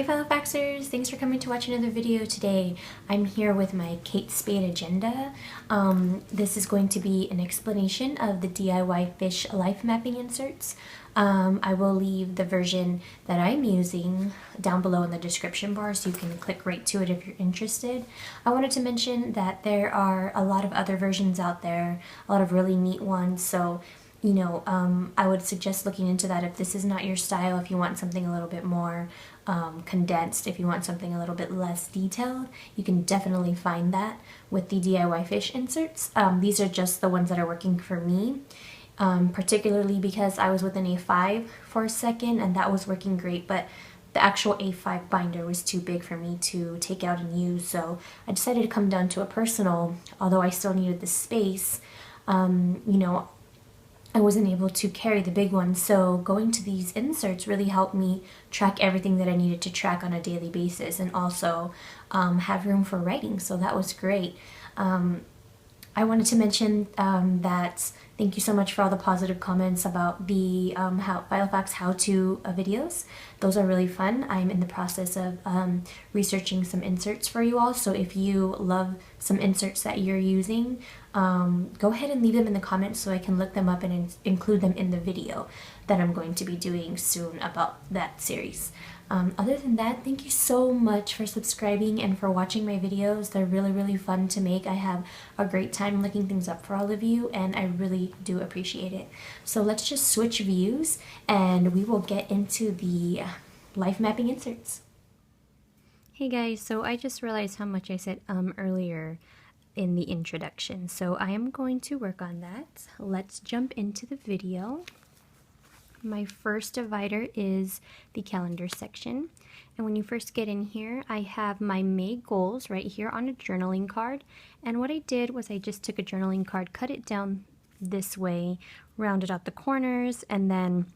Filofaxers! Thanks for coming to watch another video today. I'm here with my Kate Spade agenda. This is going to be an explanation of the DIYfish life mapping inserts. I will leave the version that I'm using down below in the description bar so you can click right to it if you're interested. I wanted to mention that there are a lot of other versions out there, a lot of really neat ones, so I would suggest looking into that if this is not your style, if you want something a little bit more condensed, if you want something a little bit less detailed, you can definitely find that with the DIYfish inserts. These are just the ones that are working for me, particularly because I was with an A5 for a second and that was working great, but the actual A5 binder was too big for me to take out and use, so I decided to come down to a personal, although I still needed the space. I wasn't able to carry the big one, so going to these inserts really helped me track everything that I needed to track on a daily basis and also have room for writing, so that was great. I wanted to mention that thank you so much for all the positive comments about the Filofax how-to videos. Those are really fun. I'm in the process of researching some inserts for you all, so if you love some inserts that you're using, go ahead and leave them in the comments so I can look them up and include them in the video that I'm going to be doing soon about that series. Other than that, thank you so much for subscribing and for watching my videos. They're really fun to make. I have a great time looking things up for all of you and I really do appreciate it. So let's just switch views and we will get into the life mapping inserts. Hey guys, so I just realized how much I said earlier in the introduction, so I am going to work on that. Let's jump into the video. My first divider is the calendar section, and when you first get in here, I have my May goals right here on a journaling card, and what I did was I just took a journaling card, cut it down this way, rounded out the corners, and then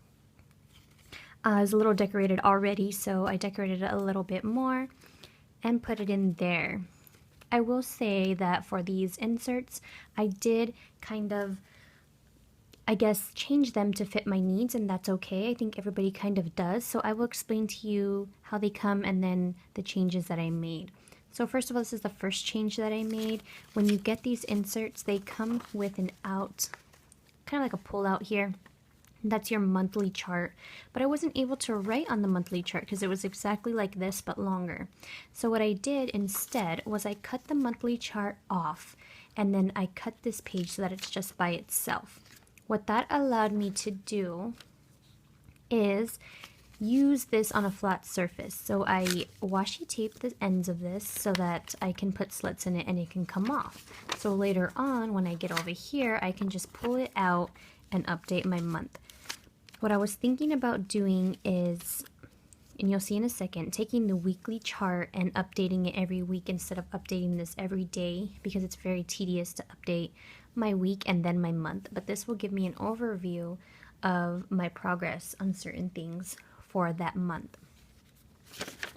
it was a little decorated already, so I decorated it a little bit more and put it in there. I will say that for these inserts, I did kind of, I guess, change them to fit my needs, and that's okay. I think everybody kind of does, so I will explain to you how they come and then the changes that I made. So first of all, this is the first change that I made. When you get these inserts, they come with an out, kind of like a pull-out here. That's your monthly chart, but I wasn't able to write on the monthly chart because it was exactly like this but longer. So what I did instead was I cut the monthly chart off and then I cut this page so that it's just by itself. What that allowed me to do is use this on a flat surface. So I washi tape the ends of this so that I can put slits in it and it can come off. So later on when I get over here, I can just pull it out and update my month. What I was thinking about doing is, and you'll see in a second, taking the weekly chart and updating it every week instead of updating this every day because it's very tedious to update my week and then my month. But this will give me an overview of my progress on certain things for that month.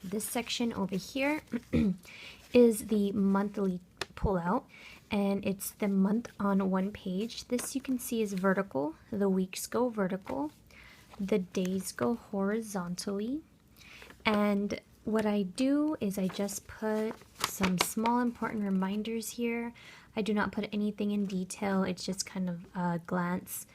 This section over here is the monthly pullout, and it's the month on one page. This you can see is vertical. The weeks go vertical. The days go horizontally. And what I do is I just put some small important reminders here. I do not put anything in detail. It's just kind of a glance,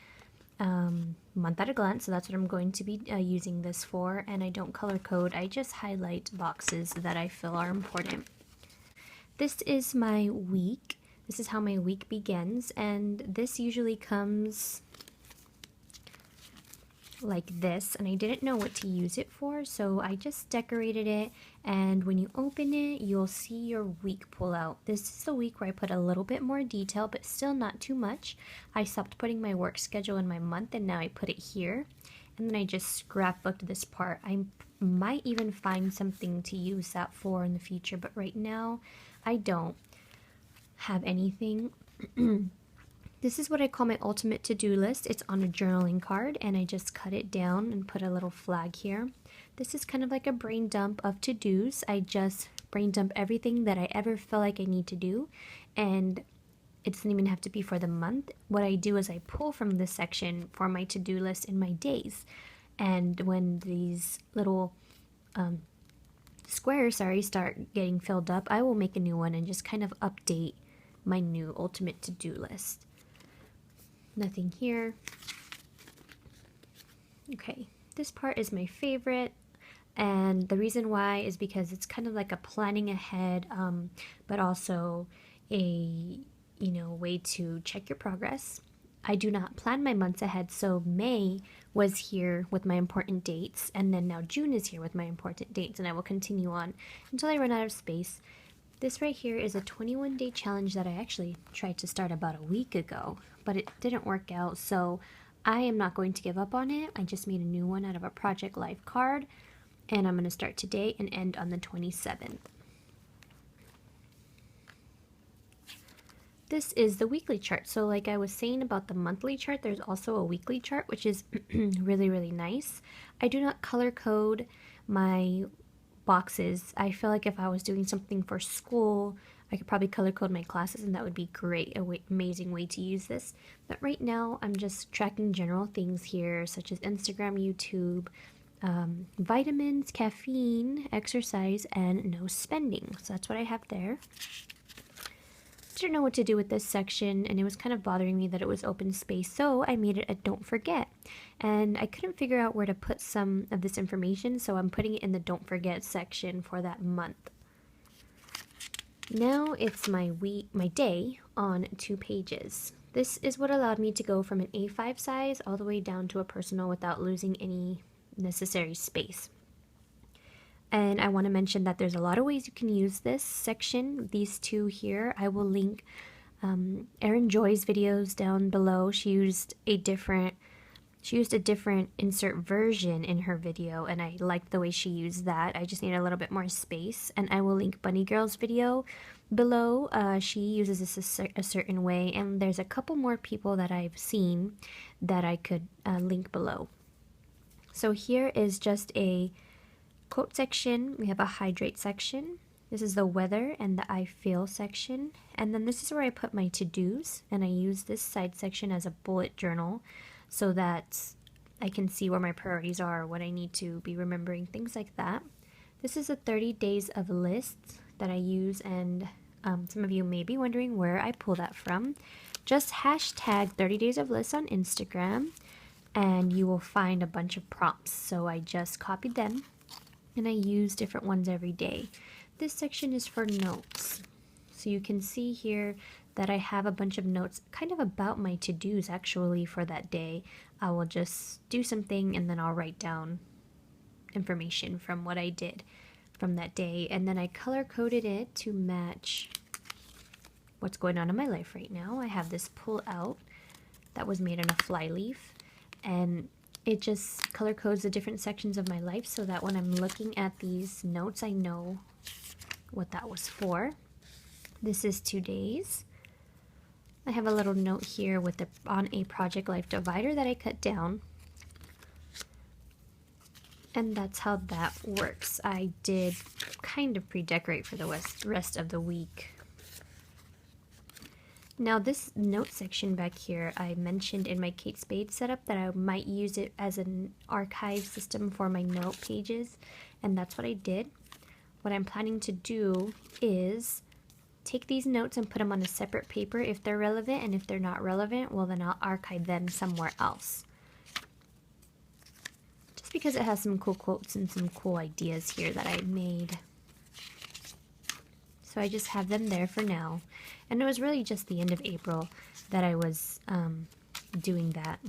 month at a glance. So that's what I'm going to be using this for. And I don't color code. I just highlight boxes that I feel are important. This is my week. This is how my week begins, and this usually comes like this, and I didn't know what to use it for, so I just decorated it, and when you open it, you'll see your week pull out. This is the week where I put a little bit more detail, but still not too much. I stopped putting my work schedule in my month, and now I put it here, and then I just scrapbooked this part. I might even find something to use that for in the future, but right now, I don't have anything. This is what I call my ultimate to-do list. It's on a journaling card and I just cut it down and put a little flag here. This is kind of like a brain dump of to-dos. I just brain dump everything that I ever feel like I need to do, and it doesn't even have to be for the month. What I do is I pull from this section for my to-do list in my days, and when these little squares, start getting filled up, I will make a new one and just kind of update my new ultimate to-do list. Nothing here. Okay, this part is my favorite, and the reason why is because it's kind of like a planning ahead, but also a way to check your progress. I do not plan my months ahead, so May was here with my important dates, and then now June is here with my important dates, and I will continue on until I run out of space. This right here is a 21-day challenge that I actually tried to start about a week ago, but it didn't work out, so I am not going to give up on it. I just made a new one out of a Project Life card, and I'm going to start today and end on the 27th. This is the weekly chart. So like I was saying about the monthly chart, there's also a weekly chart, which is really, really nice. I do not color code my boxes. I feel like if I was doing something for school, I could probably color code my classes, and that would be great, amazing way to use this. But right now, I'm just tracking general things here, such as Instagram, YouTube, vitamins, caffeine, exercise, and no spending. So that's what I have there. Didn't know what to do with this section, and it was kind of bothering me that it was open space, so I made it a don't forget, and I couldn't figure out where to put some of this information, so I'm putting it in the don't forget section for that month. Now it's my day on 2 pages. This is what allowed me to go from an A5 size all the way down to a personal without losing any necessary space. And I want to mention that there's a lot of ways you can use this section. These two here, I will link Erin Joy's videos down below. She used a different insert version in her video, and I liked the way she used that. I just need a little bit more space. And I will link Bunny Girl's video below. She uses this a certain way, and there's a couple more people that I've seen that I could link below. So here is just a quote section. We have a hydrate section. This is the weather and the I feel section. And then this is where I put my to-dos, and I use this side section as a bullet journal so that I can see where my priorities are, what I need to be remembering, things like that. This is a 30 days of lists that I use, and some of you may be wondering where I pull that from. Just hashtag 30 days of lists on Instagram, and you will find a bunch of prompts. So I just copied them, and I use different ones every day. This section is for notes. So you can see here that I have a bunch of notes kind of about my to-dos actually for that day. I will just do something, and then I'll write down information from what I did from that day. And then I color-coded it to match what's going on in my life right now. I have this Pullout that was made in a flyleaf, and it just color codes the different sections of my life so that when I'm looking at these notes, I know what that was for. This is 2 days. I have a little note here with on a Project Life divider that I cut down. And that's how that works. I did kind of pre-decorate for the rest of the week. Now this note section back here, I mentioned in my Kate Spade setup that I might use it as an archive system for my note pages, and that's what I did. What I'm planning to do is take these notes and put them on a separate paper if they're relevant, and if they're not relevant, well then I'll archive them somewhere else. Just because it has some cool quotes and some cool ideas here that I made. So I just have them there for now. And it was really just the end of April that I was doing that.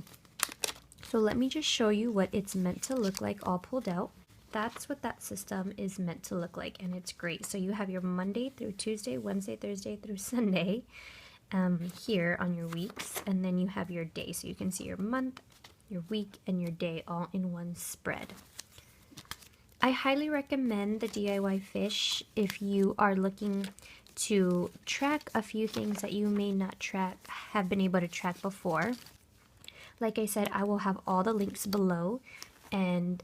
So let me just show you what it's meant to look like all pulled out. That's what that system is meant to look like, and it's great. So you have your Monday through Tuesday, Wednesday, Thursday through Sunday here on your weeks, and then you have your day. So you can see your month, your week, and your day all in one spread. I highly recommend the DIYfish if you are looking to track a few things that you may not have been able to track before. Like I said, I will have all the links below, and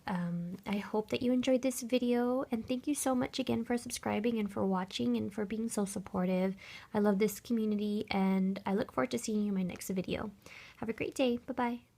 I hope that you enjoyed this video, and thank you so much again for subscribing and for watching and for being so supportive. I love this community, and I look forward to seeing you in my next video. Have a great day. Bye-bye.